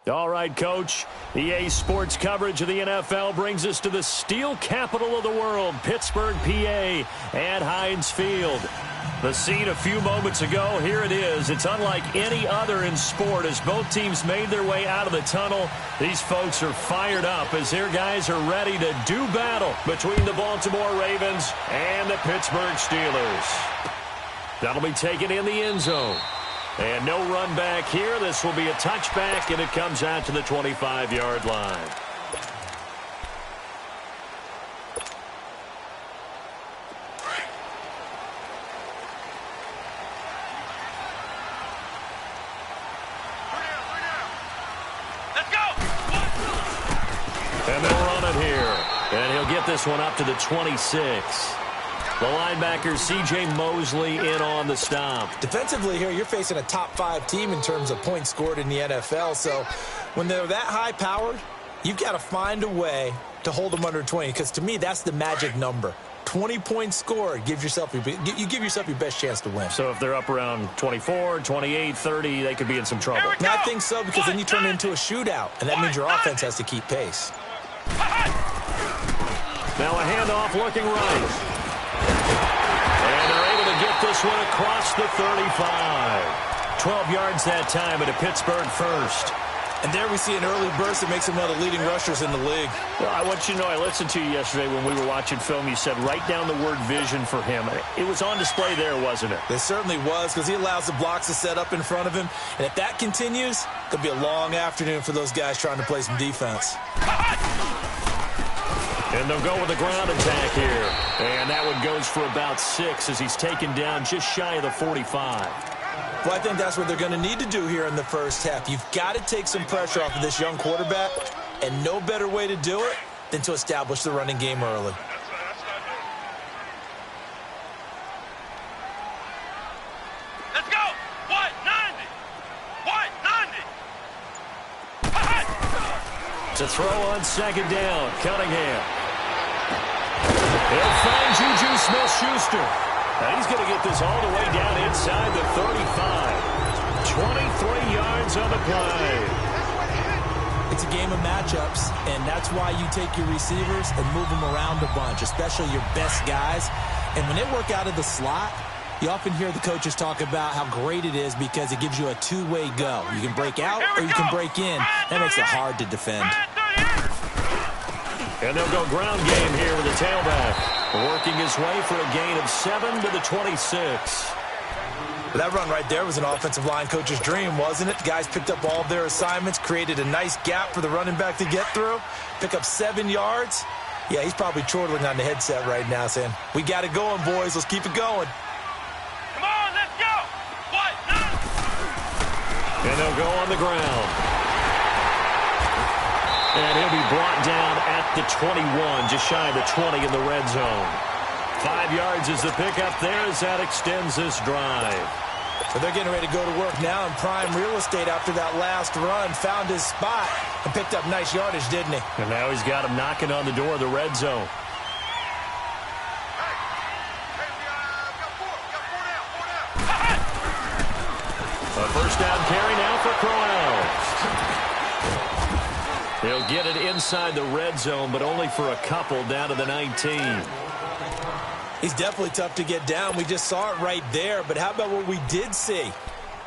All right, Coach. EA Sports coverage of the NFL brings us to the steel capital of the world, Pittsburgh, PA, at Heinz Field. The scene a few moments ago, here it is. It's unlike any other in sport as both teams made their way out of the tunnel. These folks are fired up as their guys are ready to do battle between the Baltimore Ravens and the Pittsburgh Steelers. That'll be taken in the end zone. And no run back here. This will be a touchback, and it comes out to the 25-yard line. Let's go! And they'll run it here. And he'll get this one up to the 26. The linebacker, C.J. Mosley, in on the stop. Defensively here, you're facing a top-5 team in terms of points scored in the NFL. So when they're that high-powered, you've got to find a way to hold them under 20. Because to me, that's the magic number. 20 points scored, you give yourself your best chance to win. So if they're up around 24, 28, 30, they could be in some trouble. And I think so, because then you turn it into a shootout, and that means your offense has to keep pace. Now a handoff looking right. And they're able to get this one across the 35. 12 yards that time at a Pittsburgh first. And there we see an early burst that makes him one of the leading rushers in the league. Well, I want you to know, I listened to you yesterday when we were watching film. You said write down the word vision for him. It was on display there, wasn't it? It certainly was, because he allows the blocks to set up in front of him. And if that continues, it'll be a long afternoon for those guys trying to play some defense. And they'll go with a ground attack here. And that one goes for about 6 as he's taken down just shy of the 45. Well, I think that's what they're going to need to do here in the first half. You've got to take some pressure off of this young quarterback, and no better way to do it than to establish the running game early. Let's go! What? 90! What? 90! To throw on second down, Cunningham. He'll find Juju Smith-Schuster. And he's going to get this all the way down inside the 35. 23 yards on the play. It's a game of matchups, and that's why you take your receivers and move them around a bunch, especially your best guys. And when they work out of the slot, you often hear the coaches talk about how great it is because it gives you a two-way go. You can break out or you can break in. That makes it hard to defend. And they'll go ground game here with the tailback. Working his way for a gain of 7 to the 26. That run right there was an offensive line coach's dream, wasn't it? The guys picked up all of their assignments, created a nice gap for the running back to get through, pick up 7 yards. Yeah, he's probably chortling on the headset right now saying, we got it going, boys. Let's keep it going. Come on, let's go! What? 90! And they'll go on the ground. And he'll be brought down at the 21, just shy of the 20 in the red zone. 5 yards is the pickup there as that extends this drive. So they're getting ready to go to work now in prime real estate after that last run. Found his spot and picked up nice yardage, didn't he? And now he's got him knocking on the door of the red zone. A first down carry now for Crowell. He'll get it inside the red zone, but only for a couple down to the 19. He's definitely tough to get down. We just saw it right there. But how about what we did see?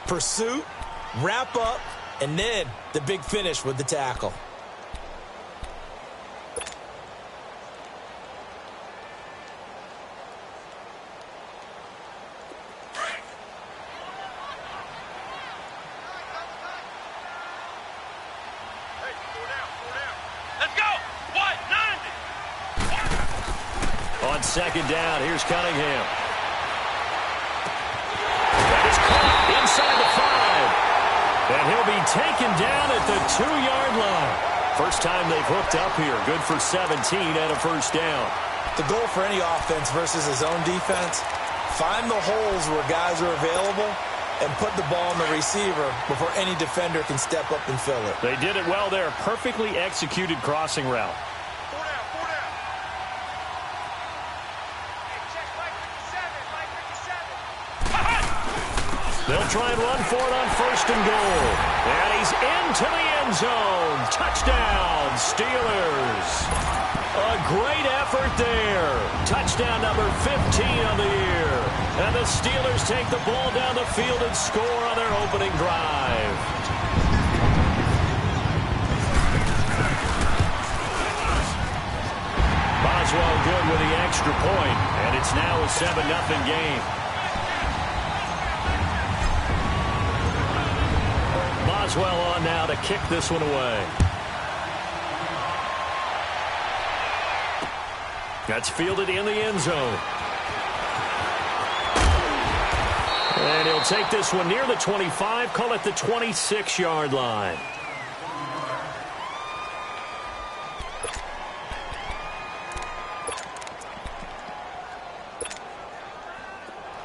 Pursuit, wrap up, and then the big finish with the tackle. On second down, here's Cunningham. That is caught inside the 5. And he'll be taken down at the 2-yard line. First time they've hooked up here. Good for 17 and a first down. The goal for any offense versus his own defense, find the holes where guys are available and put the ball on the receiver before any defender can step up and fill it. They did it well there. Perfectly executed crossing route. They'll try and run for it on 1st and goal. And he's into the end zone. Touchdown, Steelers. A great effort there. Touchdown number 15 on the year. And the Steelers take the ball down the field and score on their opening drive. Boswell good with the extra point, and it's now a 7-0 game. Boswell on now to kick this one away. That's fielded in the end zone. And he'll take this one near the 25, call it the 26-yard line.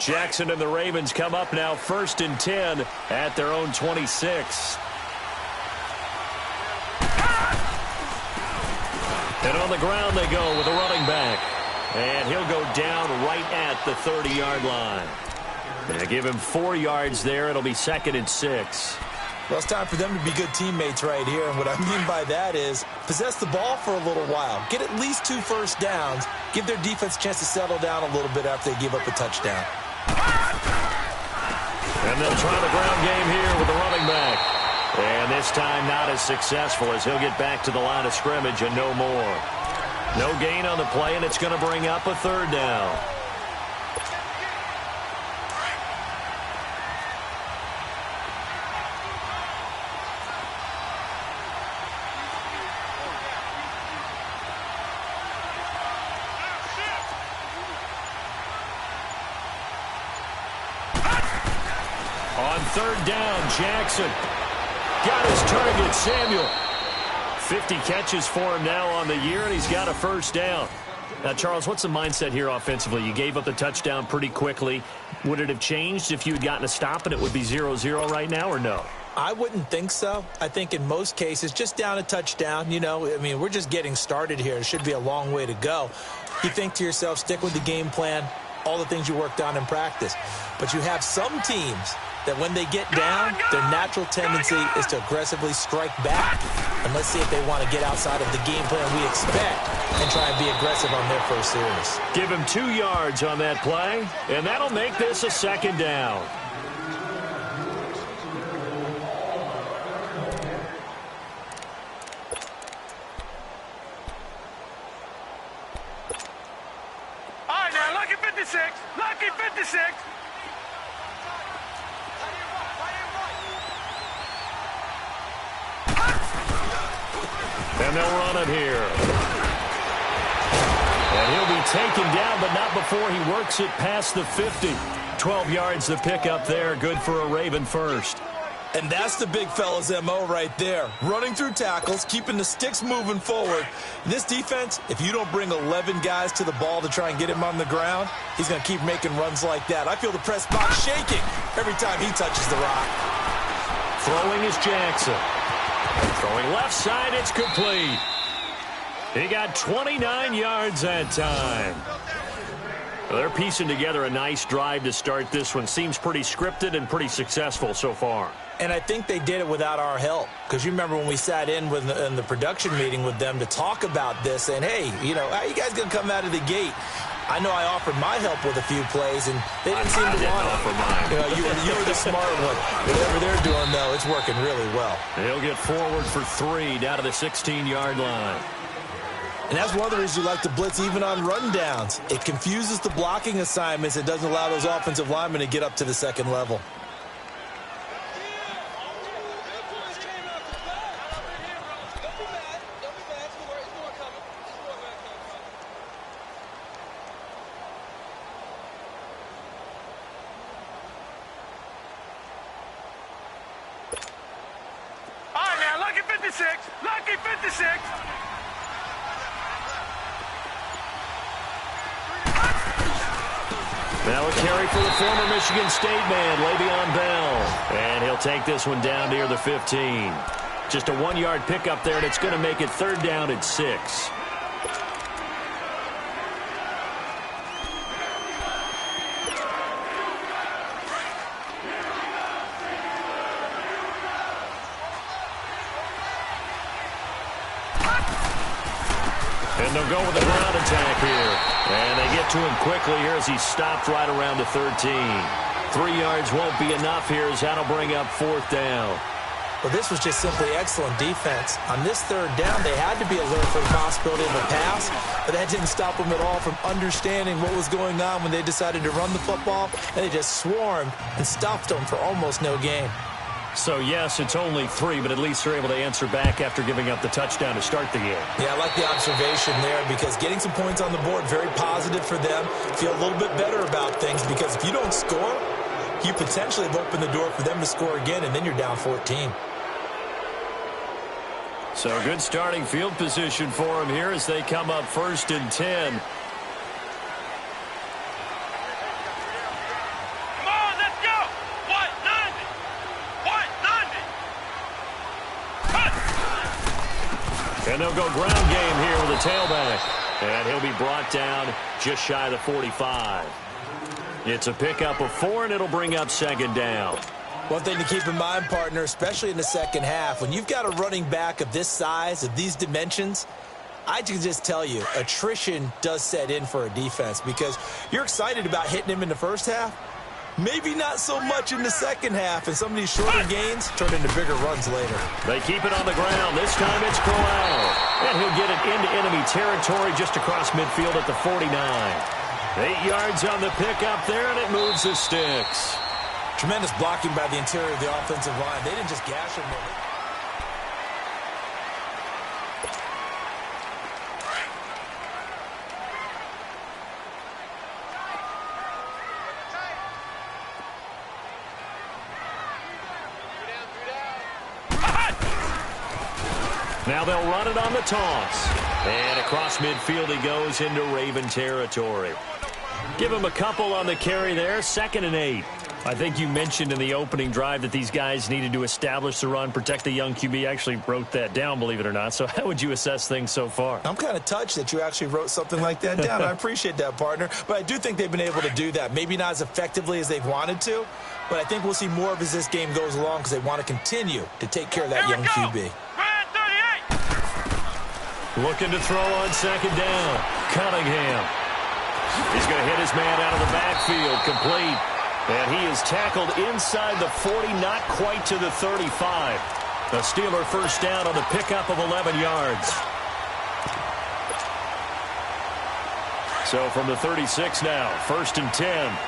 Jackson and the Ravens come up now 1st and 10 at their own 26. And on the ground they go with a running back. And he'll go down right at the 30-yard line. They give him 4 yards there. It'll be 2nd and 6. Well, it's time for them to be good teammates right here. And what I mean by that is possess the ball for a little while. Get at least 2 first downs. Give their defense a chance to settle down a little bit after they give up a touchdown. And they'll try the ground game here with the running back. And this time not as successful as he'll get back to the line of scrimmage and no more. No gain on the play, and it's going to bring up a 3rd down. On 3rd down, Jackson got his target, Samuel. 50 catches for him now on the year, and he's got a 1st down. Now, Charles, what's the mindset here offensively? You gave up the touchdown pretty quickly. Would it have changed if you had gotten a stop and it would be 0-0 right now, or no? I wouldn't think so. I think in most cases, just down a touchdown, you know, I mean, we're just getting started here. It should be a long way to go. You think to yourself, stick with the game plan, all the things you worked on in practice. But you have some teams that when they get down, their natural tendency is to aggressively strike back. And let's see if they want to get outside of the game plan we expect and try and be aggressive on their first series. Give him 2 yards on that play, and that'll make this a 2nd down. All right, now, lucky 56. Lucky 56. And they'll run it here. And he'll be taken down, but not before he works it past the 50. 12 yards to pick up there. Good for a Raven first. And that's the big fella's MO right there. Running through tackles, keeping the sticks moving forward. This defense, if you don't bring 11 guys to the ball to try and get him on the ground, he's going to keep making runs like that. I feel the press box shaking every time he touches the rock. Throwing is Jackson. Throwing left side, it's complete. He got 29 yards that time. Well, they're piecing together a nice drive to start this one. Seems pretty scripted and pretty successful so far. And I think they did it without our help. Because you remember when we sat in the production meeting with them to talk about this, and hey, you know, how you guys going to come out of the gate? I know I offered my help with a few plays, and they didn't seem to want it. Offer mine. You know, you were the smart one. Whatever they're doing, though, it's working really well. He'll get forward for 3 down to the 16-yard line. And that's one of the reasons you like to blitz even on rundowns. It confuses the blocking assignments. It doesn't allow those offensive linemen to get up to the second level. All right, now, lucky 56. Lucky 56. Now a carry for the former Michigan State man, Le'Veon Bell. And he'll take this one down near the 15. Just a 1-yard pickup there, and it's going to make it 3rd down at 6. And they'll go with the ground attack here. And they get to him quickly here as he's stopped right around the 13. 3 yards won't be enough here as that'll bring up 4th down. Well, this was just simply excellent defense. On this 3rd down, they had to be alert for the possibility of a pass, but that didn't stop them at all from understanding what was going on when they decided to run the football, and they just swarmed and stuffed them for almost no gain. So, yes, it's only 3, but at least they're able to answer back after giving up the touchdown to start the game. Yeah, I like the observation there because getting some points on the board, very positive for them. Feel a little bit better about things because if you don't score, you potentially have opened the door for them to score again, and then you're down 14. So good starting field position for them here as they come up 1st and 10. Come on, let's go. 190. 190. And they'll go ground game here with a tailback. And he'll be brought down just shy of the 45. It's a pickup of 4, and it'll bring up 2nd down. One thing to keep in mind, partner, especially in the second half, when you've got a running back of this size, of these dimensions, I can just tell you, attrition does set in for a defense because you're excited about hitting him in the first half. Maybe not so much in the second half, and some of these shorter gains turn into bigger runs later. They keep it on the ground. This time it's Corral. And he'll get it into enemy territory just across midfield at the 49. 8 yards on the pickup there, and it moves the sticks. Tremendous blocking by the interior of the offensive line. They didn't just gash him. Now they'll run it on the toss. And across midfield he goes into Raven territory. Give him a couple on the carry there. 2nd and 8. I think you mentioned in the opening drive that these guys needed to establish the run, protect the young QB. I actually wrote that down, believe it or not. So how would you assess things so far? I'm kind of touched that you actually wrote something like that down. I appreciate that, partner. But I do think they've been able to do that. Maybe not as effectively as they've wanted to, but I think we'll see more of as this game goes along because they want to continue to take care of that young QB. Looking to throw on 2nd down. Cunningham. He's going to hit his man out of the backfield. Complete. And he is tackled inside the 40, not quite to the 35. The Steeler 1st down on the pickup of 11 yards. So from the 36 now, 1st and 10.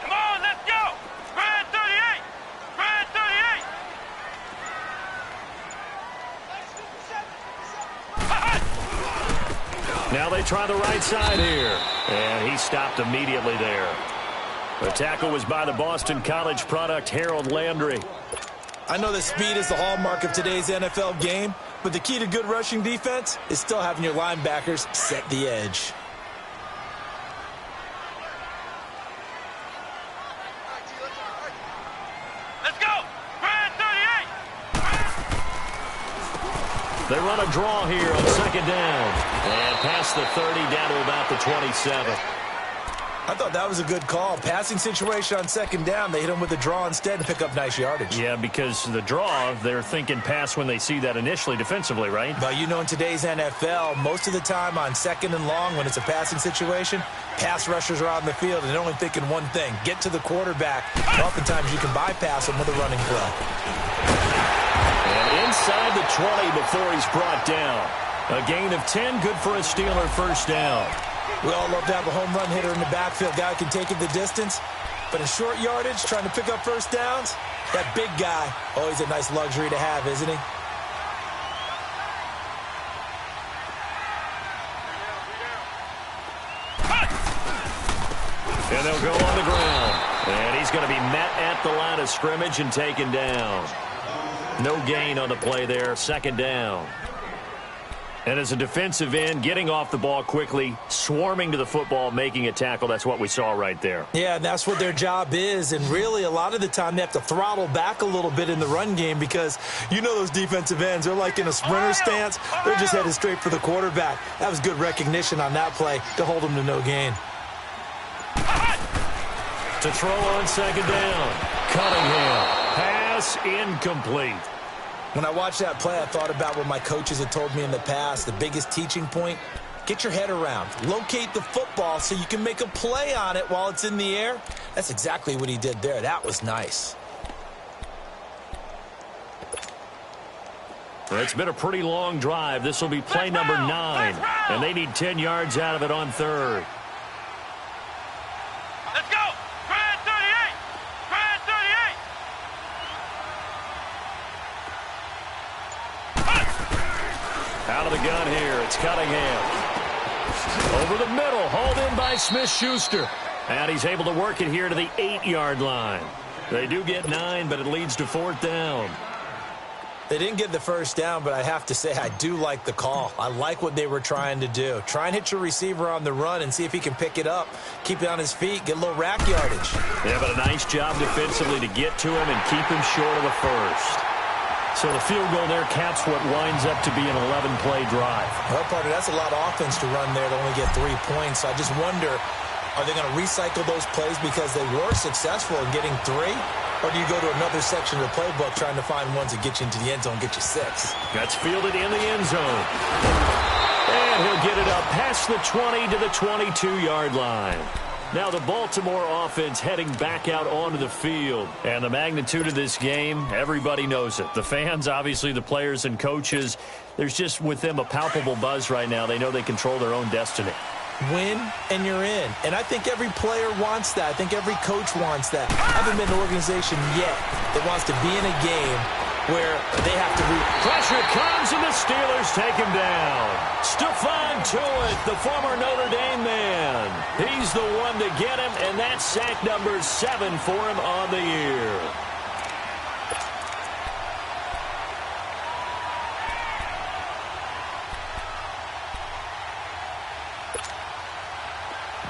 Come on, let's go. Red 38. Red 38. Now they try the right side here. And he stopped immediately there. The tackle was by the Boston College product, Harold Landry. I know that speed is the hallmark of today's NFL game, but the key to good rushing defense is still having your linebackers set the edge. Let's go. Red 38. They run a draw here on 2nd down. And past the 30 down to about the 27. I thought that was a good call. Passing situation on 2nd down. They hit him with a draw instead to pick up nice yardage. Yeah, because the draw, they're thinking pass when they see that initially defensively, right? But you know in today's NFL, most of the time on 2nd and long when it's a passing situation, pass rushers are out in the field and they're only thinking one thing, get to the quarterback. And oftentimes you can bypass them with a running play. And inside the 20 before he's brought down. A gain of 10, good for a Steeler 1st down. We all love to have a home run hitter in the backfield. Guy can take it the distance. But in short yardage, trying to pick up 1st downs, that big guy, always a nice luxury to have, isn't he? And they'll go on the ground. And he's going to be met at the line of scrimmage and taken down. No gain on the play there, 2nd down. And as a defensive end, getting off the ball quickly, swarming to the football, making a tackle, that's what we saw right there. Yeah, and that's what their job is. And really, a lot of the time, they have to throttle back a little bit in the run game because you know those defensive ends, they're like in a sprinter stance. They're just headed straight for the quarterback. That was good recognition on that play to hold them to no gain. To throw on 2nd down. Cunningham. Pass incomplete. When I watched that play, I thought about what my coaches had told me in the past. The biggest teaching point, get your head around. Locate the football so you can make a play on it while it's in the air. That's exactly what he did there. That was nice. Well, it's been a pretty long drive. This will be play number 9, and they need 10 yards out of it on third. Let's go! Grand 38! Grand 38! Out of the gun here, it's Cunningham. Over the middle, hauled in by Smith-Schuster. And he's able to work it here to the 8-yard line. They do get 9, but it leads to 4th down. They didn't get the first down, but I have to say I do like the call. I like what they were trying to do. Try and hit your receiver on the run and see if he can pick it up, keep it on his feet, get a little rack yardage. Yeah, but a nice job defensively to get to him and keep him short of the first. So the field goal there caps what winds up to be an 11-play drive. Well, partner, that's a lot of offense to run there to only get 3 points. So I just wonder, are they going to recycle those plays because they were successful in getting 3? Or do you go to another section of the playbook trying to find ones that get you into the end zone, get you 6? That's fielded in the end zone. And he'll get it up past the 20 to the 22-yard line. Now the Baltimore offense heading back out onto the field. And the magnitude of this game, everybody knows it. The fans, obviously the players and coaches, there's just with them a palpable buzz right now. They know they control their own destiny. Win, and you're in. And I think every player wants that. I think every coach wants that. I haven't been an organization yet that wants to be in a game where they have to Pressure comes, and the Steelers take him down. Stephon Tuitt, the former Notre Dame man. He's the one to get him, and that's sack number 7 for him on the year.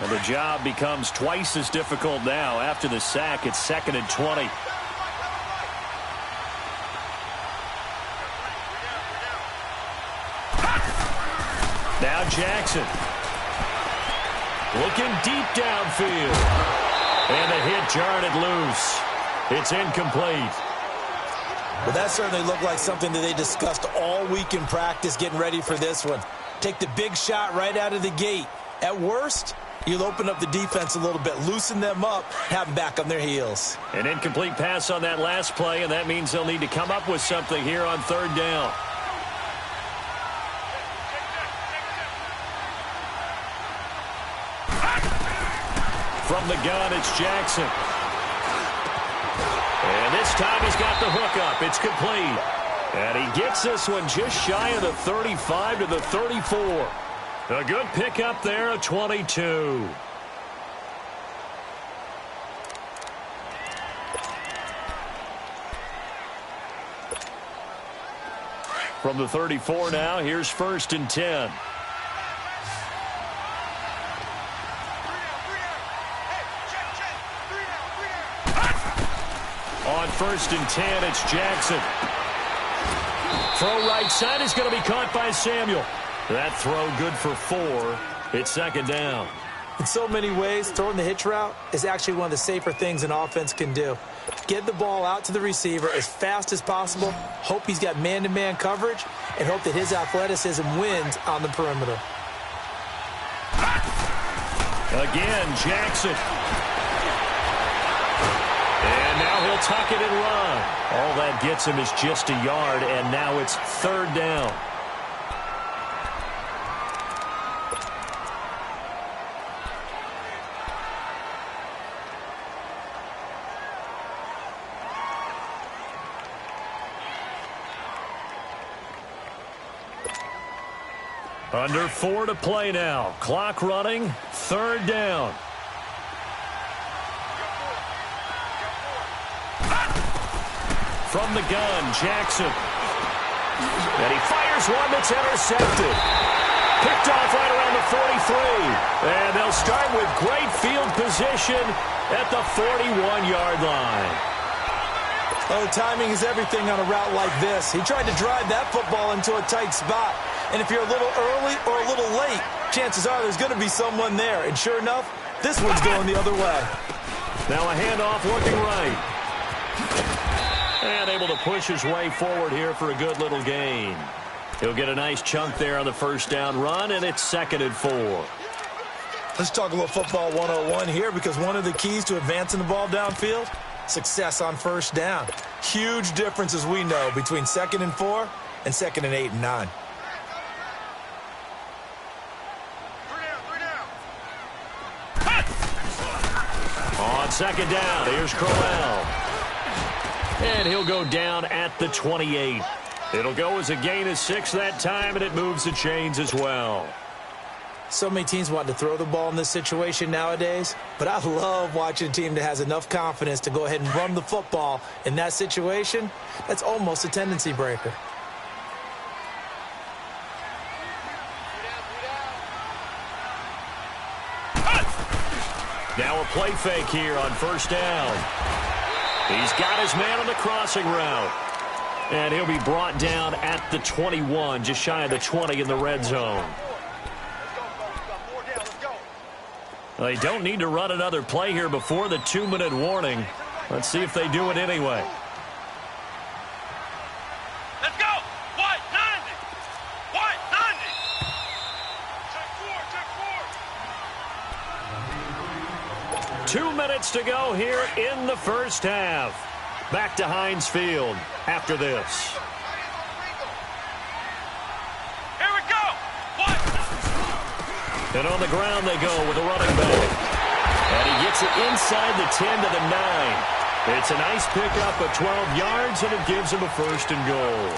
And the job becomes twice as difficult now. After the sack, it's 2nd and 20. Now Jackson. Looking deep downfield. And the hit jarred it loose. It's incomplete. Well, that certainly looked like something that they discussed all week in practice getting ready for this one. Take the big shot right out of the gate. At worst, you'll open up the defense a little bit, loosen them up, have them back on their heels. An incomplete pass on that last play, and that means they'll need to come up with something here on 3rd down. From the gun, it's Jackson. And this time he's got the hook up. It's complete. And he gets this one just shy of the 35 to the 34. A good pickup there, a 22. From the 34 now, here's 1st and 10. On 1st and 10, it's Jackson. Throw right side is going to be caught by Samuel. That throw good for 4. It's 2nd down. In so many ways, throwing the hitch route is actually one of the safer things an offense can do. Get the ball out to the receiver as fast as possible, hope he's got man-to-man coverage, and hope that his athleticism wins on the perimeter. Again, Jackson. And now he'll tuck it and run. All that gets him is just a yard, and now it's 3rd down. Under 4 to play now. Clock running. 3rd down. From the gun, Jackson. And he fires one that's intercepted. Picked off right around the 43. And they'll start with great field position at the 41-yard line. Oh, timing is everything on a route like this. He tried to drive that football into a tight spot. And if you're a little early or a little late, chances are there's going to be someone there. And sure enough, this one's going the other way. Now a handoff looking right. And able to push his way forward here for a good little gain. He'll get a nice chunk there on the first down run, and it's 2nd and 4. Let's talk a little football 101 here, because one of the keys to advancing the ball downfield, success on first down. Huge difference, as we know, between 2nd and 4 and 2nd and 8 and 9. On 2nd down, here's Crowell. And he'll go down at the 28. It'll go as a gain of 6 that time, and it moves the chains as well. So many teams want to throw the ball in this situation nowadays, but I love watching a team that has enough confidence to go ahead and run the football in that situation. That's almost a tendency breaker. Now a play fake here on first down. He's got his man on the crossing route. And he'll be brought down at the 21, just shy of the 20 in the red zone. They don't need to run another play here before the 2-minute warning. Let's see if they do it anyway. Let's go. White 90. White 90. Check 4. 2 minutes to go here in the first half. Back to Heinz Field after this. Here we go. White. And on the ground they go with a running back. And he gets it inside the 10 to the 9. It's a nice pickup of 12 yards, and it gives him a 1st and goal.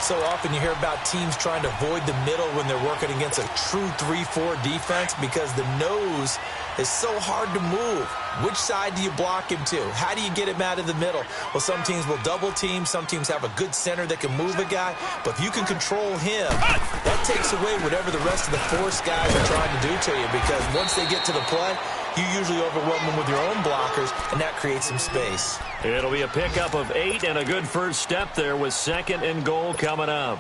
So often you hear about teams trying to avoid the middle when they're working against a true 3-4 defense, because the nose is so hard to move. Which side do you block him to? How do you get him out of the middle? Well, some teams will double team. Some teams have a good center that can move a guy. But if you can control him, that takes away whatever the rest of the force guys are trying to do to you, because once they get to the play, you usually overwhelm them with your own blockers, and that creates some space. It'll be a pickup of 8 and a good first step there with 2nd and goal coming up.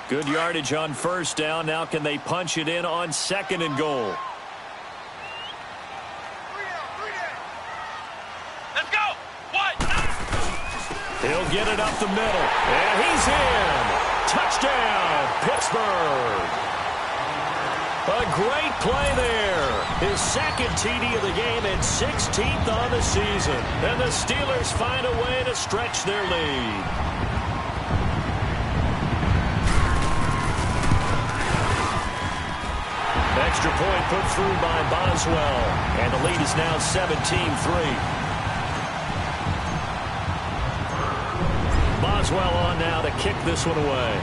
Good yardage on first down. Now can they punch it in on 2nd and goal? Let's go. White. He'll get it up the middle. And he's in. Touchdown, Pittsburgh. A great play there. His 2nd TD of the game and 16th on the season. And the Steelers find a way to stretch their lead. Extra point put through by Boswell. And the lead is now 17-3. Boswell on now to kick this one away.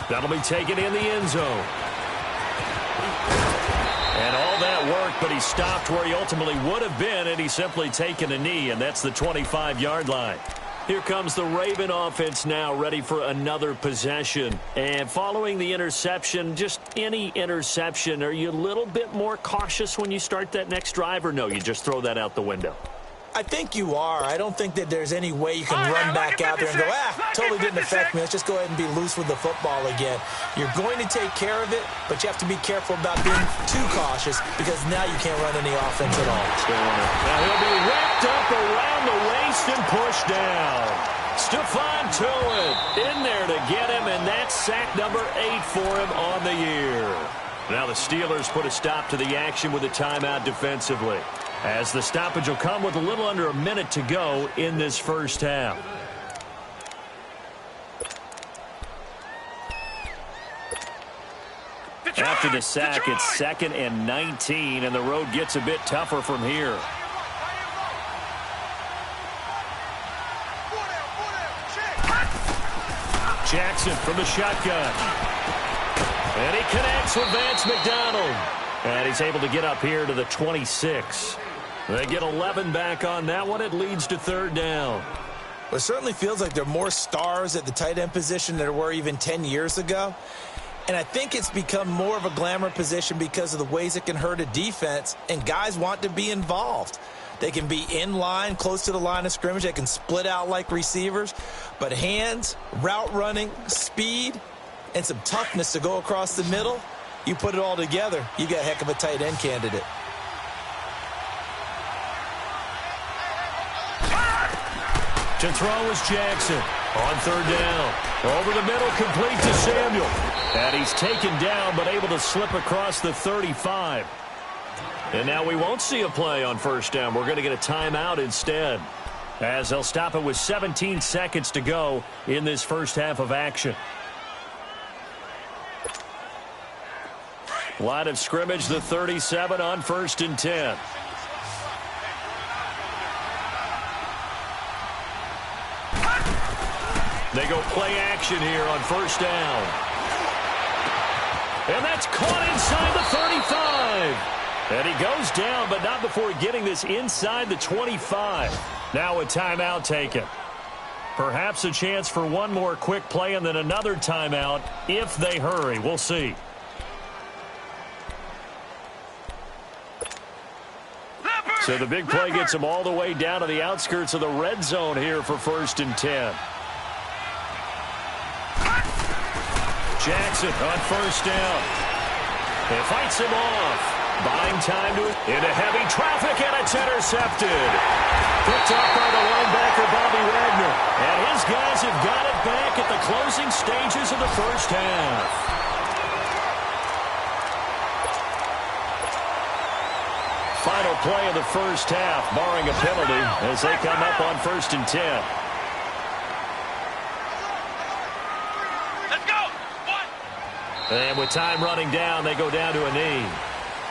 That'll be taken in the end zone. And all that work, but he stopped where he ultimately would have been, and he's simply taken a knee, and that's the 25-yard line. Here comes the Raven offense now, ready for another possession. And following the interception, just any interception, are you a little bit more cautious when you start that next drive, or no, you just throw that out the window? I think you are. I don't think that there's any way you can run back out there and go, totally didn't affect me. Let's just go ahead and be loose with the football again. You're going to take care of it, but you have to be careful about being too cautious, because now you can't run any offense at all. Now he'll be wrapped up around the waist and pushed down. Stephon Tuitt in there to get him, and that's sack number 8 for him on the year. Now the Steelers put a stop to the action with a timeout defensively, as the stoppage will come with a little under a minute to go in this first half. After the sack, it's 2nd and 19, and the road gets a bit tougher from here. Jackson from the shotgun. And he connects with Vance McDonald. And he's able to get up here to the 26. They get 11 back on that one. It leads to 3rd down. Well, it certainly feels like there are more stars at the tight end position than there were even 10 years ago. And I think it's become more of a glamour position because of the ways it can hurt a defense, and guys want to be involved. They can be in line, close to the line of scrimmage. They can split out like receivers. But hands, route running, speed, and some toughness to go across the middle, you put it all together, you got a heck of a tight end candidate. To throw is Jackson. On third down. Over the middle, complete to Samuel. And he's taken down, but able to slip across the 35. And now we won't see a play on first down. We're going to get a timeout instead, as they'll stop it with 17 seconds to go in this first half of action. Line of scrimmage, the 37 on 1st and 10. They go play action here on first down. And that's caught inside the 35. And he goes down, but not before getting this inside the 25. Now a timeout taken. Perhaps a chance for one more quick play and then another timeout if they hurry. We'll see. So the big play gets them all the way down to the outskirts of the red zone here for 1st and 10. Jackson on first down. It fights him off. Buying time to into heavy traffic, and it's intercepted. Picked up by the linebacker, Bobby Wagner. And his guys have got it back at the closing stages of the first half. Final play of the first half, barring a penalty, as they come up on 1st and 10. Let's go. And with time running down, they go down to a knee.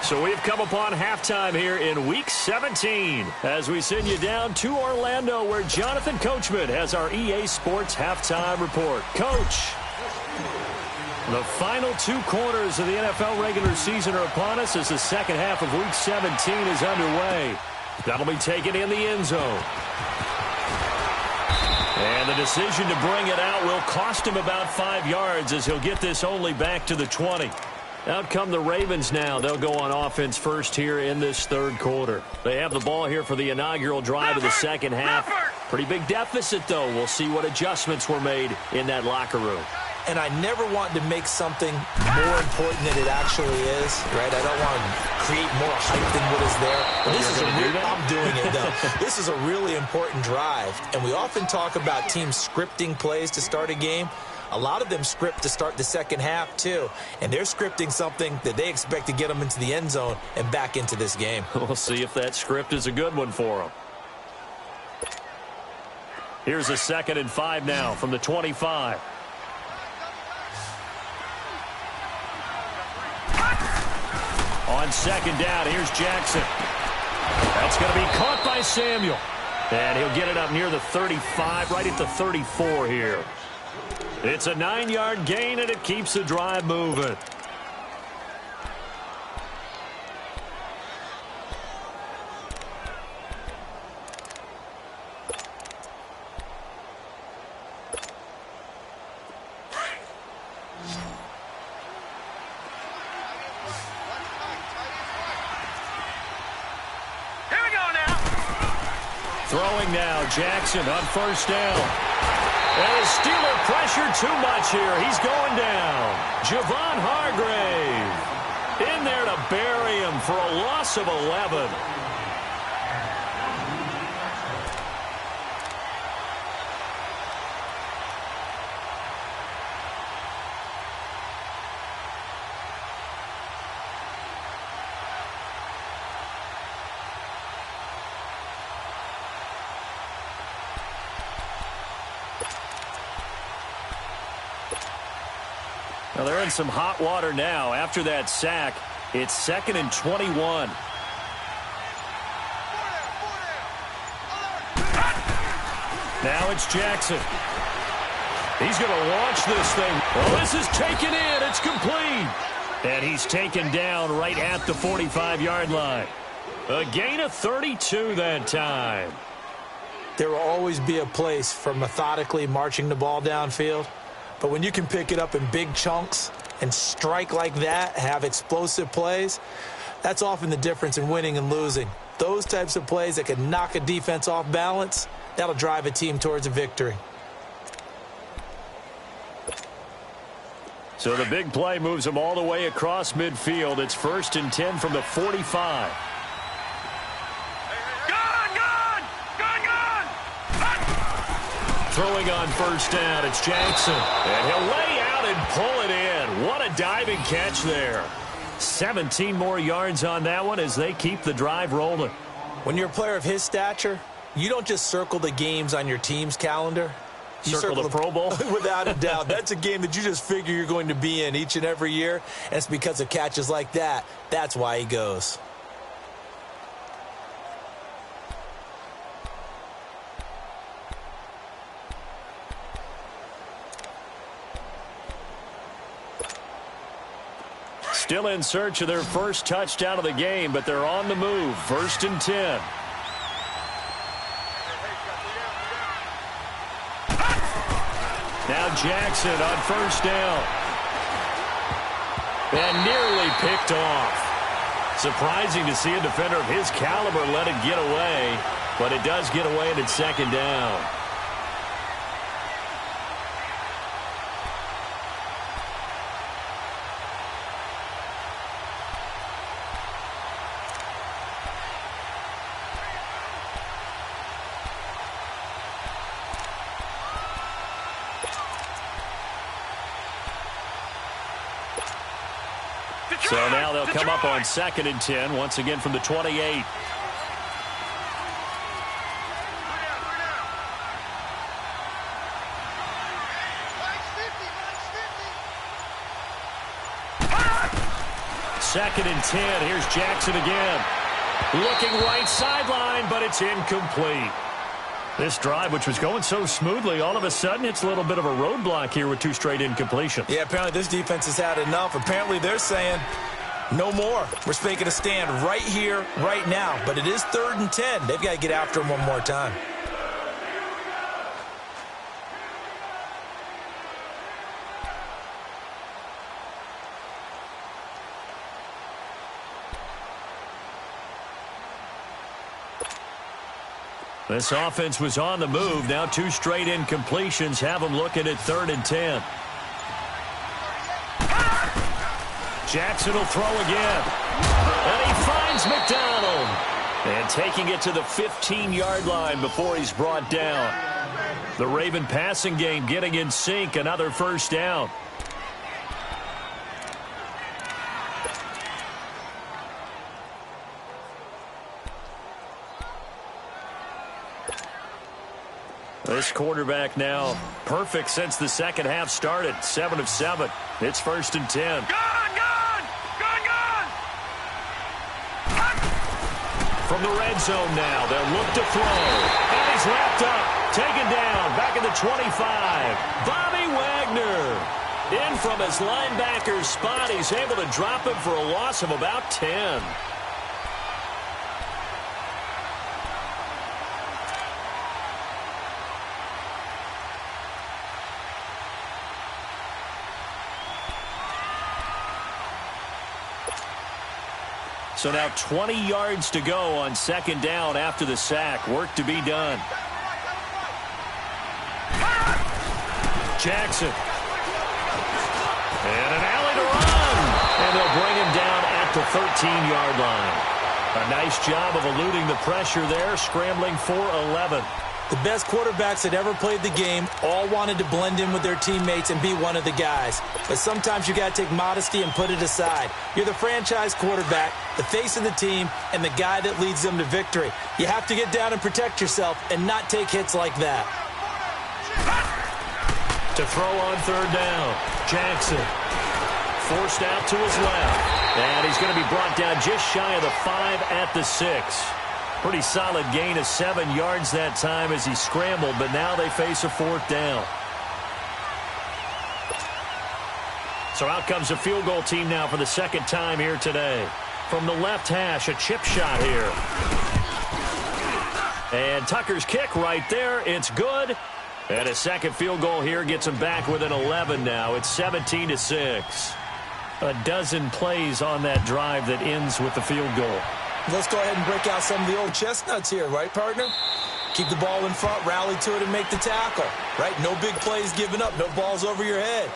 So we've come upon halftime here in Week 17 as we send you down to Orlando, where Jonathan Coachman has our EA Sports Halftime Report. Coach, the final 2 quarters of the NFL regular season are upon us as the second half of Week 17 is underway. That'll be taken in the end zone. And the decision to bring it out will cost him about 5 yards, as he'll get this only back to the 20. Out come the Ravens now. They'll go on offense first here in this third quarter. They have the ball here for the inaugural drive of the second half. Pretty big deficit, though. We'll see what adjustments were made in that locker room. And I never want to make something more important than it actually is, right? I don't want to create more hype than what is there. But this is I'm doing it, though. This is a really important drive. And we often talk about teams scripting plays to start a game. A lot of them script to start the second half, too. And they're scripting something that they expect to get them into the end zone and back into this game. We'll see if that script is a good one for them. Here's a 2nd and 5 now from the 25. On second down, here's Jackson. That's going to be caught by Samuel. And he'll get it up near the 35, right at the 34 here. It's a 9-yard gain, and it keeps the drive moving. Here we go now. Throwing now, Jackson on first down. And the Steeler pressure too much here. He's going down. Javon Hargrave in there to bury him for a loss of 11. Now they're in some hot water now. After that sack, it's 2nd and 21. Now it's Jackson. He's going to launch this thing. Well, this is taken in. It's complete. And he's taken down right at the 45-yard line. A gain of 32 that time. There will always be a place for methodically marching the ball downfield. But when you can pick it up in big chunks and strike like that, have explosive plays, that's often the difference in winning and losing. Those types of plays that can knock a defense off balance, that'll drive a team towards a victory. So the big play moves them all the way across midfield. It's 1st and 10 from the 45. throwing on first down. It's Jackson. And he'll lay out and pull it in. What a diving catch there. 17 more yards on that one as they keep the drive rolling. When you're a player of his stature, you don't just circle the games on your team's calendar. You circle the Pro Bowl? Without a doubt. That's a game that you just figure you're going to be in each and every year. And it's because of catches like that. That's why he goes. Still in search of their first touchdown of the game, but they're on the move. 1st and 10. Now Jackson on first down. And nearly picked off. Surprising to see a defender of his caliber let it get away, but it does get away and it's 2nd down. So now they'll come up on 2nd and 10, once again from the 28. Second and 10. Here's Jackson again. Looking right sideline, but it's incomplete. This drive, which was going so smoothly, all of a sudden it's a little bit of a roadblock here with 2 straight incompletions. Yeah, apparently this defense has had enough. Apparently they're saying no more. We're making a stand right here, right now. But it is 3rd and 10. They've got to get after him one more time. This offense was on the move. Now 2 straight incompletions have them looking at 3rd and 10. Jackson will throw again. And he finds McDonald. And taking it to the 15-yard line before he's brought down. The Raven passing game getting in sync. Another first down. This quarterback now perfect since the second half started. 7 of 7. It's 1st and 10. From the red zone now, they'll look to throw. And he's wrapped up, taken down, back at the 25. Bobby Wagner. In from his linebacker's spot, he's able to drop him for a loss of about 10. So now 20 yards to go on 2nd down after the sack. Work to be done. Jackson. And an alley to run. And they'll bring him down at the 13-yard line. A nice job of eluding the pressure there, scrambling for 11. The best quarterbacks that ever played the game all wanted to blend in with their teammates and be one of the guys. But sometimes you got to take modesty and put it aside. You're the franchise quarterback, the face of the team, and the guy that leads them to victory. You have to get down and protect yourself and not take hits like that. To throw on 3rd down, Jackson. Forced out to his left. And he's going to be brought down just shy of the 5 at the 6. Pretty solid gain of 7 yards that time as he scrambled, but now they face a 4th down. So out comes a field goal team now for the 2nd time here today. From the left hash, a chip shot here. And Tucker's kick right there. It's good. And a 2nd field goal here gets him back within 11 now. It's 17-6. A dozen plays on that drive that ends with the field goal. Let's go ahead and break out some of the old chestnuts here, right, partner? Keep the ball in front, rally to it, and make the tackle, right? No big plays given up, no balls over your head.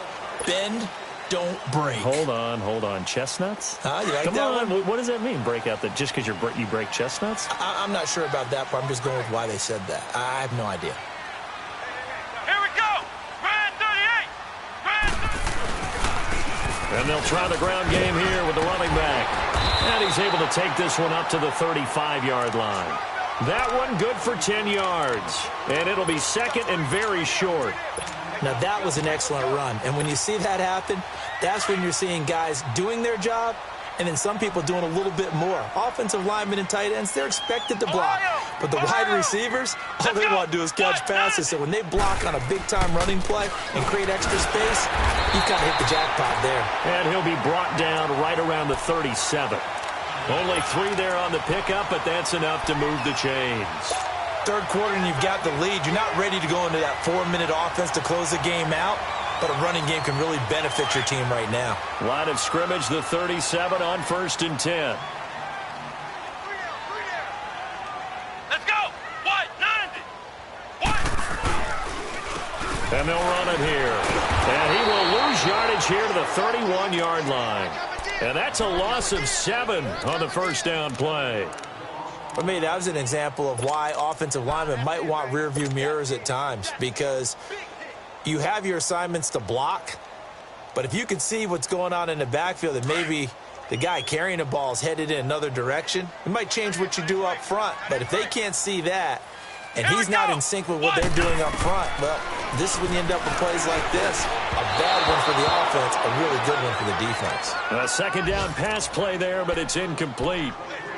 Bend, don't break. Hold on. Chestnuts? Huh? You like Come that on. one? What does that mean, break out that just because you break chestnuts? I'm not sure about that, but I'm just going with why they said that. I have no idea. And they'll try the ground game here with the running back. And he's able to take this one up to the 35-yard line. That one good for 10 yards. And it'll be second and very short. Now, that was an excellent run. And when you see that happen, that's when you're seeing guys doing their job and then some people doing a little bit more. Offensive linemen and tight ends, they're expected to block. But the wide receivers, all they want to do is catch passes. So when they block on a big-time running play and create extra space, you kind of hit the jackpot there. And he'll be brought down right around the 37. Only 3 there on the pickup, but that's enough to move the chains. Third quarter and you've got the lead. You're not ready to go into that 4-minute offense to close the game out, but a running game can really benefit your team right now. Line of scrimmage, the 37 on 1st and 10. Let's go. What? 90. What? And they'll run it here. And he will lose yardage here to the 31-yard line. And that's a loss of 7 on the first down play. For me, that was an example of why offensive linemen might want rearview mirrors at times, because you have your assignments to block, but if you can see what's going on in the backfield and maybe the guy carrying the ball is headed in another direction, it might change what you do up front. But if they can't see that and he's not in sync with what they're doing up front, well, this is when you end up with plays like this. A bad one for the offense, a really good one for the defense. A second down pass play there, but it's incomplete.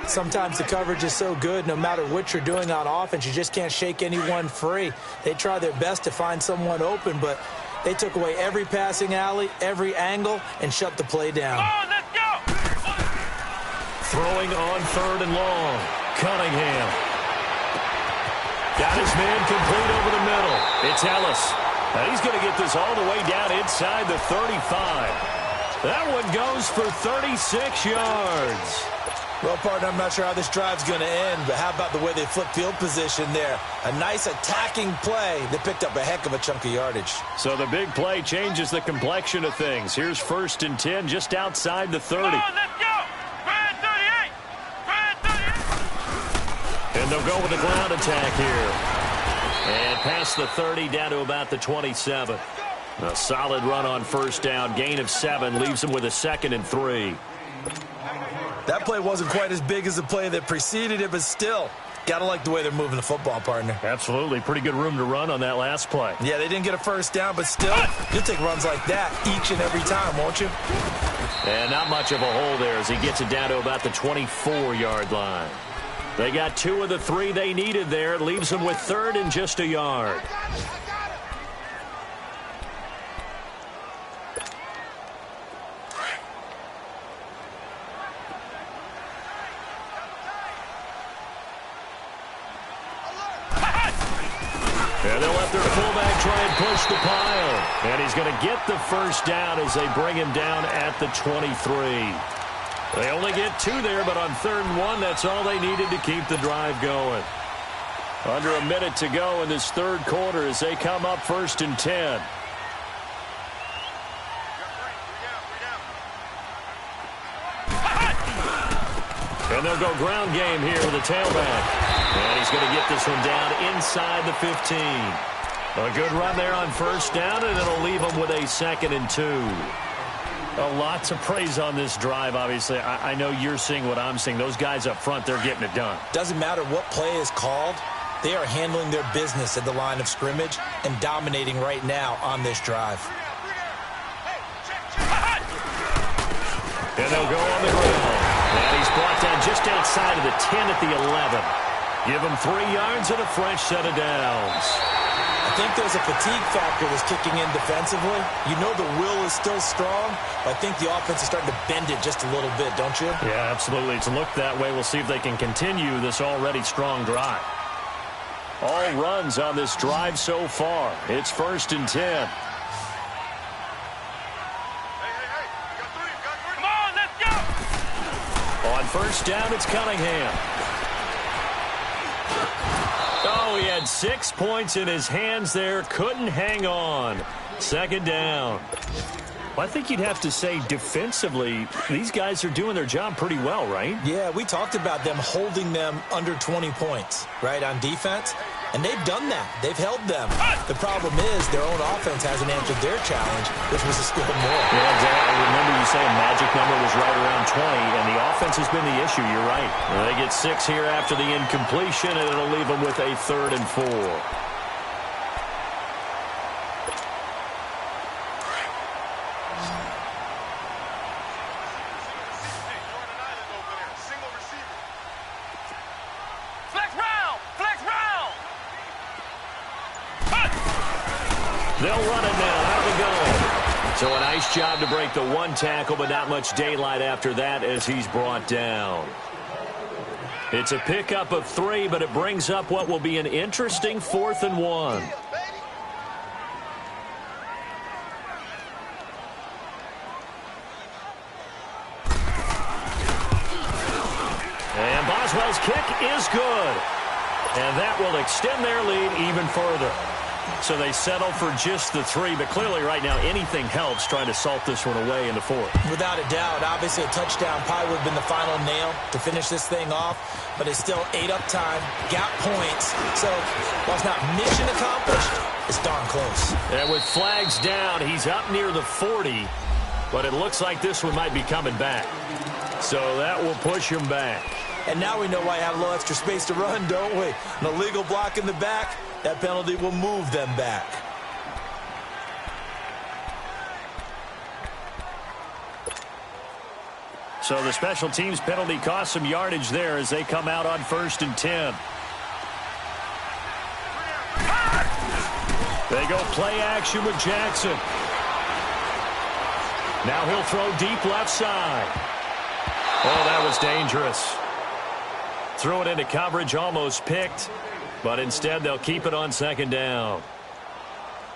Sometimes the coverage is so good, no matter what you're doing on offense, you just can't shake anyone free. They try their best to find someone open, but they took away every passing alley, every angle, and shut the play down. Come on, let's go. Throwing on 3rd and long. Cunningham. Got his man complete over the middle. It's Ellis. And he's going to get this all the way down inside the 35. That one goes for 36 yards. Well, partner, I'm not sure how this drive's going to end, but how about the way they flip field position there? A nice attacking play. They picked up a heck of a chunk of yardage. So the big play changes the complexion of things. Here's 1st and 10 just outside the 30. Come on, let's go. Grand 38. Grand 38. And they'll go with a ground attack here. And past the 30 down to about the 27. A solid run on 1st down. Gain of 7 leaves them with a 2nd and 3. That play wasn't quite as big as the play that preceded it, but still, got to like the way they're moving the football, partner. Absolutely. Pretty good room to run on that last play. Yeah, they didn't get a first down, but still, you'll take runs like that each and every time, won't you? And not much of a hole there as he gets it down to about the 24-yard line. They got 2 of the 3 they needed there. It leaves them with 3rd and just a yard. And they'll let their fullback try and push the pile. And he's going to get the first down as they bring him down at the 23. They only get 2 there, but on 3rd and 1, that's all they needed to keep the drive going. Under a minute to go in this 3rd quarter as they come up 1st and 10. And they'll go ground game here with a tailback. And he's going to get this one down inside the 15. A good run there on 1st down, and it'll leave them with a 2nd and 2. Lots of praise on this drive, obviously. I know you're seeing what I'm seeing. Those guys up front, they're getting it done. Doesn't matter what play is called. They are handling their business at the line of scrimmage and dominating right now on this drive. And they'll go on the ground. And he's brought down just outside of the 10 at the 11. Give him 3 yards and a fresh set of downs. I think there's a fatigue factor that's kicking in defensively. You know the will is still strong, but I think the offense is starting to bend it just a little bit, don't you? Yeah, absolutely. It's looked that way. We'll see if they can continue this already strong drive. All runs on this drive so far. It's 1st and 10. Come on, let's go. On 1st down, it's Cunningham. Oh, he had 6 points in his hands there. Couldn't hang on. 2nd down. Well, I think you'd have to say defensively, these guys are doing their job pretty well, right? Yeah, we talked about them holding them under 20 points, right, on defense. And they've done that. They've held them. The problem is their own offense hasn't answered their challenge, which was to score more. Yeah, exactly. remember you say a magic number was right around 20, and the offense has been the issue. You're right. They get 6 here after the incompletion, and it'll leave them with a 3rd and 4. They'll run it now out of the gun. So a nice job to break the 1 tackle, but not much daylight after that as he's brought down. It's a pickup of 3, but it brings up what will be an interesting 4th and 1. And Boswell's kick is good. And that will extend their lead even further. So they settle for just the 3, but clearly right now anything helps trying to salt this one away in the 4th. Without a doubt, obviously a touchdown probably would have been the final nail to finish this thing off, but it's still 8 up time, got points. So while it's not mission accomplished, it's darn close. And with flags down, he's up near the 40, but it looks like this one might be coming back. So that will push him back. And now we know why you have a little extra space to run, don't we? An illegal block in the back, that penalty will move them back. So the special teams penalty cost some yardage there as they come out on 1st and 10. They go play action with Jackson. Now he'll throw deep left side. Oh, that was dangerous. Threw it into coverage, almost picked, but instead they'll keep it on 2nd down.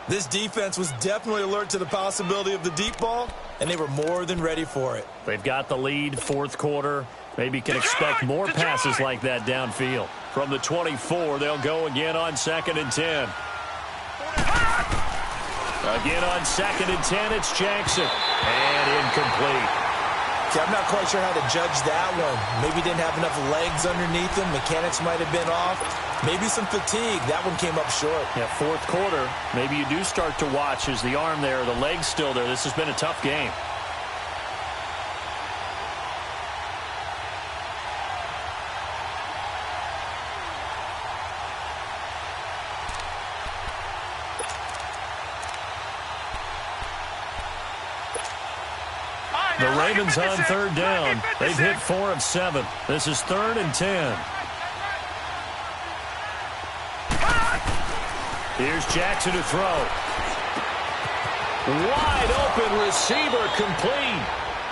This defense was definitely alert to the possibility of the deep ball, and they were more than ready for it. They've got the lead, 4th quarter. Maybe can expect more passes like that downfield. From the 24, they'll go again on 2nd and 10. Again on 2nd and 10, it's Jackson. And incomplete. Okay, I'm not quite sure how to judge that one. Maybe didn't have enough legs underneath him. Mechanics might have been off. Maybe some fatigue. That one came up short. Yeah, 4th quarter. Maybe you do start to watch as the arm there, the leg's still there. This has been a tough game. The Ravens on 3rd down. They've hit 4 of 7. This is 3rd and 10. Here's Jackson to throw. Wide open receiver complete.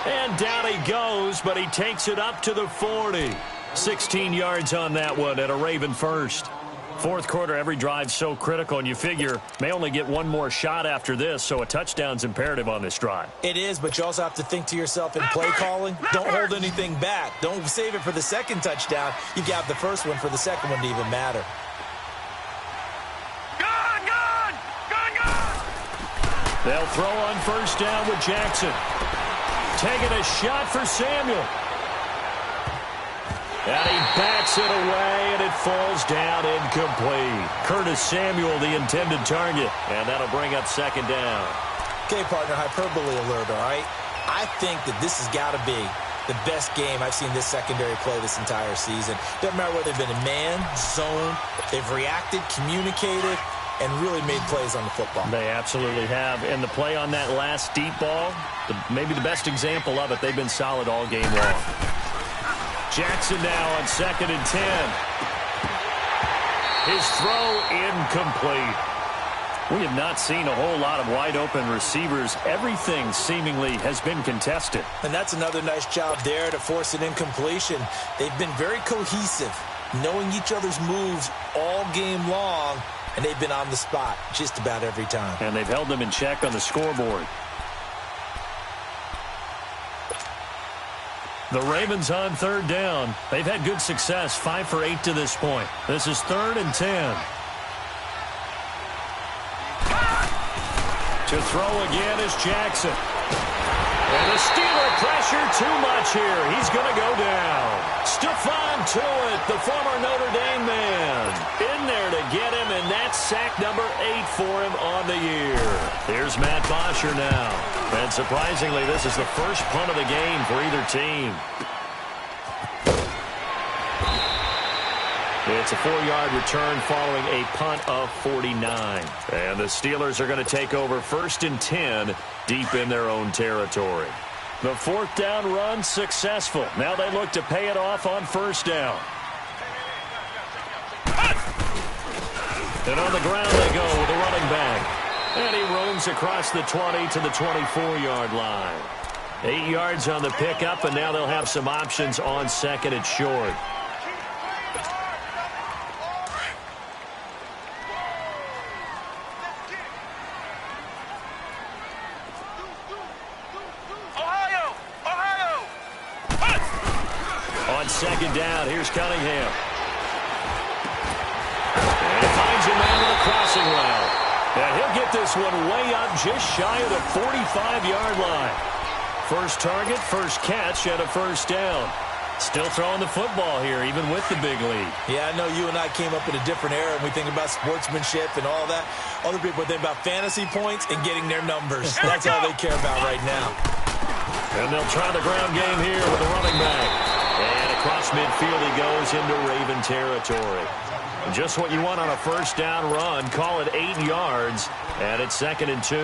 And down he goes, but he takes it up to the 40. 16 yards on that one at a Raven first. 4th quarter, every drive so critical, and you figure may only get one more shot after this, so a touchdown's imperative on this drive. It is, but you also have to think to yourself in play calling, don't hold anything back. Don't save it for the 2nd touchdown. You got the 1st one for the 2nd one to even matter. They'll throw on 1st down with Jackson. Taking a shot for Samuel. And he bats it away, and it falls down incomplete. Curtis Samuel, the intended target. And that'll bring up 2nd down. Okay, partner, hyperbole alert, all right? I think that this has got to be the best game I've seen this secondary play this entire season. Doesn't matter whether they've been in man, zone, they've reacted, communicated, and really made plays on the football. They absolutely have. And the play on that last deep ball, maybe the best example of it, they've been solid all game long. Jackson now on 2nd and 10. His throw incomplete. We have not seen a whole lot of wide-open receivers. Everything seemingly has been contested. And that's another nice job there to force an incompletion. They've been very cohesive, knowing each other's moves all game long, and they've been on the spot just about every time. And they've held them in check on the scoreboard. The Ravens on 3rd down. They've had good success, 5 for 8 to this point. This is 3rd and 10. To throw again is Jackson. And the Steeler pressure too much here. He's going to go down. Stephon Tuitt, the former Notre Dame man, in there to get him, and that's That's sack number 8 for him on the year. Here's Matt Bosher now. And surprisingly, this is the first punt of the game for either team. It's a 4-yard return following a punt of 49. And the Steelers are going to take over 1st and 10 deep in their own territory. The 4th down run successful. Now they look to pay it off on 1st down. And on the ground they go with a running back. And he roams across the 20 to the 24-yard line. 8 yards on the pickup, and now they'll have some options on 2nd and short. On 2nd down, here's Cunningham. And he finds a man with a crossing route. And he'll get this one way up just shy of the 45-yard line. First target, first catch, and a 1st down. Still throwing the football here, even with the big lead. Yeah, I know you and I came up in a different era, and we think about sportsmanship and all that. Other people think about fantasy points and getting their numbers. That's all they care about right now. And they'll try the ground game here with a running back. And across midfield he goes into Raven territory. And just what you want on a 1st down run. Call it 8 yards, and it's 2nd and 2.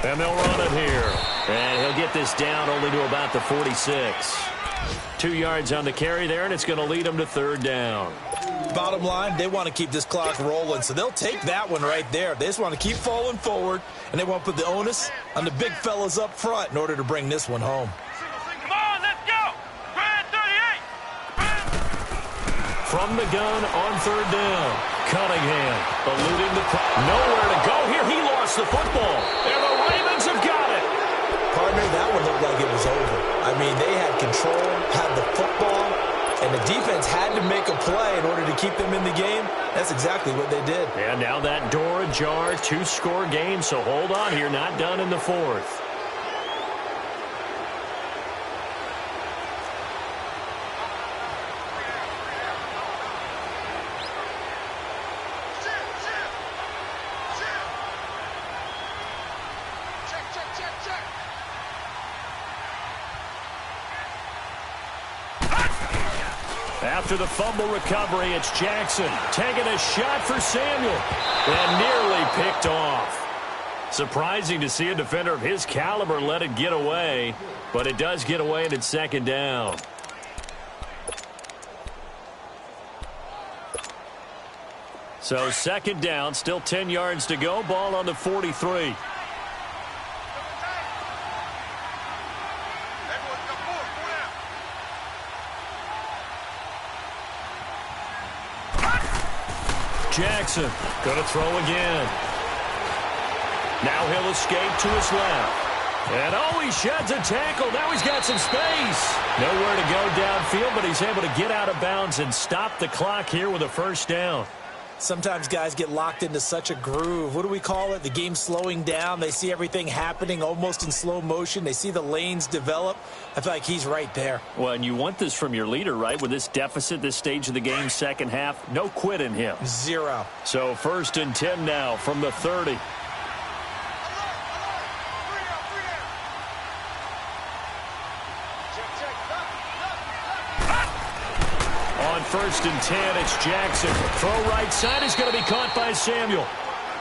And they'll run it here. And he'll get this down only to about the 46. 2 yards on the carry there, and it's going to lead them to 3rd down. Bottom line, they want to keep this clock rolling, so they'll take that one right there. They just want to keep falling forward, and they want to put the onus on the big fellas up front in order to bring this one home. Come on, let's go. Red 38. From the gun on 3rd down. Cunningham eluding the nowhere to go here. He lost the football, and the Ravens have got it. Partner, that one looked like it was over. I mean, they had control, had the football, and the defense had to make a play in order to keep them in the game. That's exactly what they did. And now that door ajar, 2-score game, so hold on here, not done in the 4th. After the fumble recovery, it's Jackson taking a shot for Samuel and nearly picked off. Surprising to see a defender of his caliber let it get away, but it does get away and it's 2nd down. So 2nd down, still 10 yards to go, ball on the 43. Jackson going to throw again. Now he'll escape to his left. And oh, he sheds a tackle. Now he's got some space. Nowhere to go downfield, but he's able to get out of bounds and stop the clock here with a 1st down. Sometimes guys get locked into such a groove. What do we call it? The game slowing down. They see everything happening almost in slow motion. They see the lanes develop. I feel like he's right there. Well, and you want this from your leader, right? With this deficit, this stage of the game, 2nd half, no quit in him. 0. So 1st and 10 now from the 30. On 1st and 10, it's Jackson. Throw right side is going to be caught by Samuel.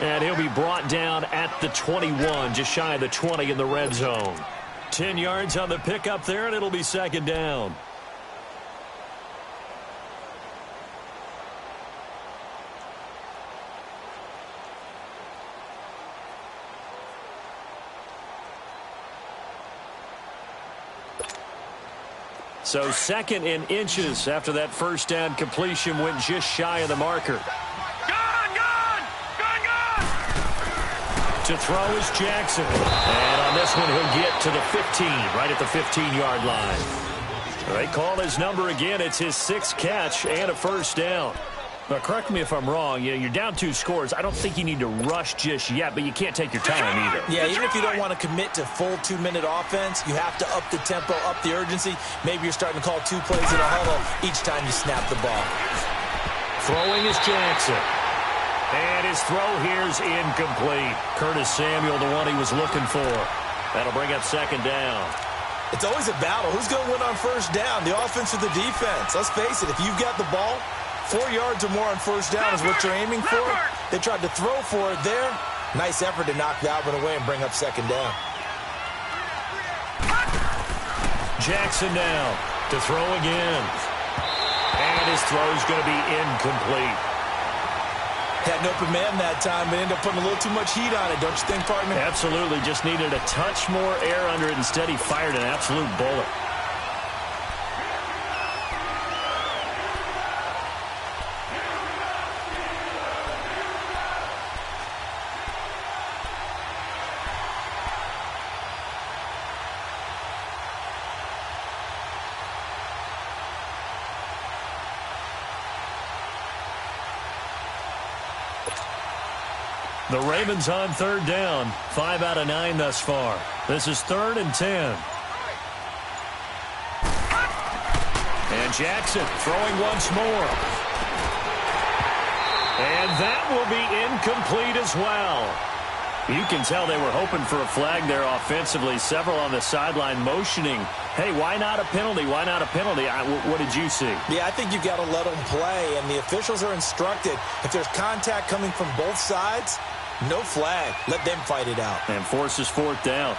And he'll be brought down at the 21, just shy of the 20 in the red zone. 10 yards on the pickup there, and it'll be 2nd down. So 2nd in inches after that 1st down completion went just shy of the marker. Gun! To throw is Jackson. And on this one, he'll get to the 15, right at the 15-yard line. They call his number again. It's his 6th catch and a 1st down. But correct me if I'm wrong. You're down 2 scores. I don't think you need to rush just yet, but you can't take your time either. Yeah, even if you don't want to commit to full 2-minute offense, you have to up the tempo, up the urgency. Maybe you're starting to call 2 plays in a huddle each time you snap the ball. Throwing is Jackson. And his throw here's incomplete. Curtis Samuel, the one he was looking for. That'll bring up 2nd down. It's always a battle. Who's going to win on 1st down, the offense or the defense? Let's face it, if you've got the ball, 4 yards or more on 1st down is what you're aiming for. They tried to throw for it there. Nice effort to knock that one away and bring up 2nd down. Jackson now to throw again. And his throw's going to be incomplete. Had an open man that time, but ended up putting a little too much heat on it, don't you think, partner? Absolutely. Just needed a touch more air under it. Instead, he fired an absolute bullet. The Ravens on 3rd down. 5 out of 9 thus far. This is 3rd and 10. And Jackson throwing once more. And that will be incomplete as well. You can tell they were hoping for a flag there offensively. Several on the sideline motioning, hey, why not a penalty? Why not a penalty? What did you see? Yeah, I think you've got to let them play, and the officials are instructed. If there's contact coming from both sides, no flag. Let them fight it out. And forces 4th down.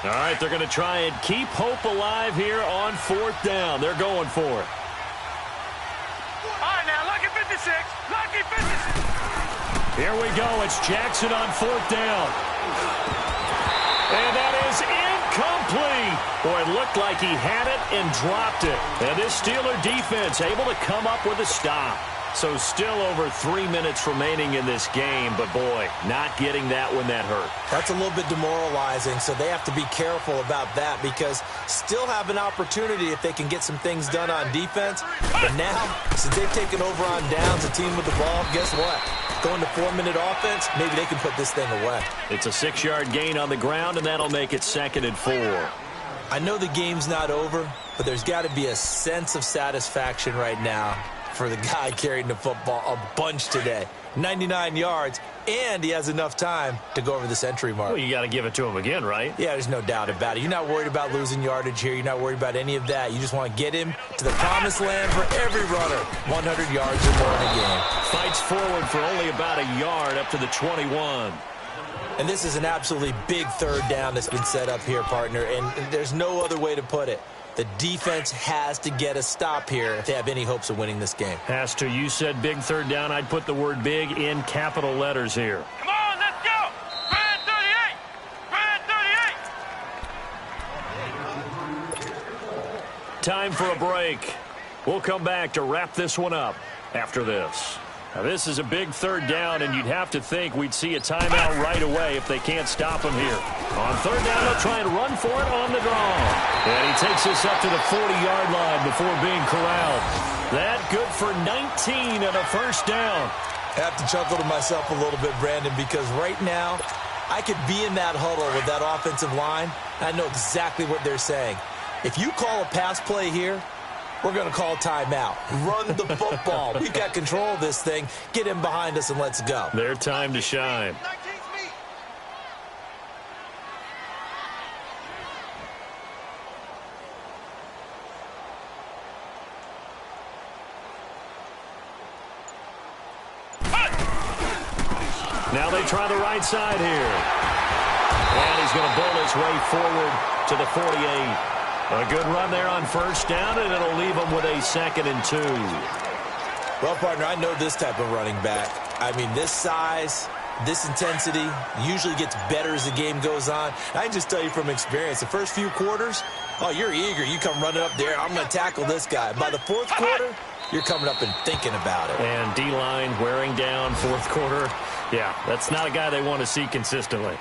All right, they're going to try and keep hope alive here on 4th down. They're going for it. All right, now, lucky 56. Lucky 56. Here we go. It's Jackson on 4th down. And that is incomplete. Boy, it looked like he had it and dropped it. And this Steeler defense able to come up with a stop. So still over 3 minutes remaining in this game, but boy, not getting that when that hurt. That's a little bit demoralizing, so they have to be careful about that because still have an opportunity if they can get some things done on defense. But now, since they've taken over on downs, a team with the ball, guess what? Going to 4-minute offense, maybe they can put this thing away. It's a 6-yard gain on the ground, and that'll make it 2nd and 4. I know the game's not over, but there's got to be a sense of satisfaction right now for the guy carrying the football a bunch today. 99 yards, and he has enough time to go over the century mark. Well, you got to give it to him again, right? Yeah, there's no doubt about it. You're not worried about losing yardage here. You're not worried about any of that. You just want to get him to the promised land for every runner. 100 yards or more in a game. Fights forward for only about a yard up to the 21. And this is an absolutely big 3rd down that's been set up here, partner, and there's no other way to put it. The defense has to get a stop here if they have any hopes of winning this game. Has to. You said big 3rd down. I'd put the word big in capital letters here. Come on, let's go. Red 38. Red 38. Time for a break. We'll come back to wrap this one up after this. Now, this is a big 3rd down, and you'd have to think we'd see a timeout right away if they can't stop him here. On 3rd down, they'll try and run for it on the draw. And he takes this up to the 40-yard line before being corralled. That good for 19 and a 1st down. I have to chuckle to myself a little bit, Brandon, because right now I could be in that huddle with that offensive line. I know exactly what they're saying. If you call a pass play here, we're going to call timeout. Run the football. We've got control of this thing. Get him behind us and let's go. Their time to shine. Now they try the right side here. And he's going to bull his way forward to the 48. A good run there on 1st down, and it'll leave him with a 2nd and 2. Well, partner, I know this type of running back. I mean, this size, this intensity usually gets better as the game goes on. I can just tell you from experience, the first few quarters, oh, you're eager. You come running up there, I'm going to tackle this guy. By the 4th quarter, you're coming up and thinking about it. And D-line wearing down fourth quarter. Yeah, that's not a guy they want to see consistently.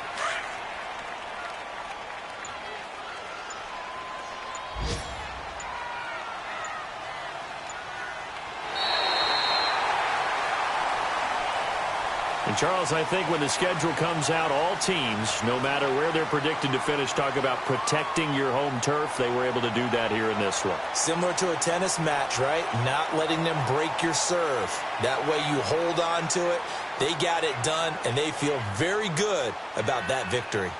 And Charles, I think when the schedule comes out, all teams, no matter where they're predicted to finish, talk about protecting your home turf. They were able to do that here in this one. Similar to a tennis match, right? Not letting them break your serve. That way you hold on to it. They got it done, and they feel very good about that victory.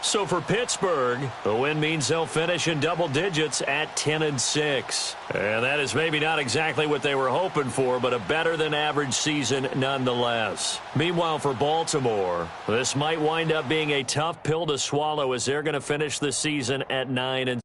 So for Pittsburgh, the win means they'll finish in double digits at 10-6. And that is maybe not exactly what they were hoping for, but a better-than-average season nonetheless. Meanwhile, for Baltimore, this might wind up being a tough pill to swallow as they're going to finish the season at 9-6.